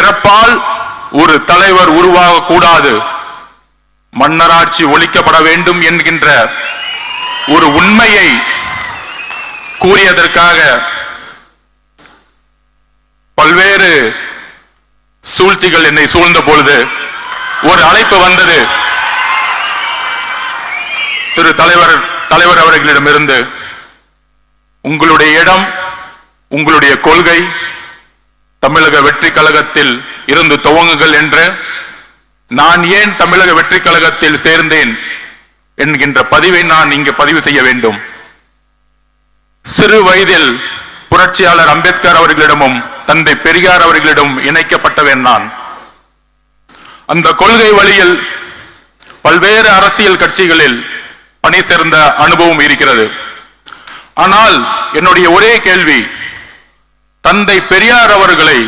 பிறப்பால் ஒரு தலைவர் உருவாக கூடாது, மன்னராட்சி ஒழிக்கப்பட வேண்டும் என்கின்ற ஒரு உண்மையை கூறியதற்காக பல்வேறு சூழ்ச்சிகள் என்னை சூழ்ந்த பொழுது ஒரு அழைப்பு வந்தது. திரு தலைவர் அவர்களிடமிருந்து, உங்களுடைய இடம், உங்களுடைய கொள்கை தமிழக வெற்றி கழகத்தில் இருந்து துவங்குங்கள் என்று. நான் ஏன் தமிழக வெற்றி கழகத்தில் சேர்ந்தேன் என்கின்ற பதிவை நான் இங்கு பதிவு செய்ய வேண்டும். சிறு வயதில் புரட்சியாளர் அம்பேத்கர் அவர்களிடமும் தந்தை பெரியார் அவர்களிடம் இணைக்கப்பட்டவன் நான். அந்த கொள்கை வழியில் பல்வேறு அரசியல் கட்சிகளில் பணி சேர்ந்த அனுபவம் இருக்கிறது. ஆனால் என்னுடைய ஒரே கேள்வி, தந்தை பெரியார் அவர்களை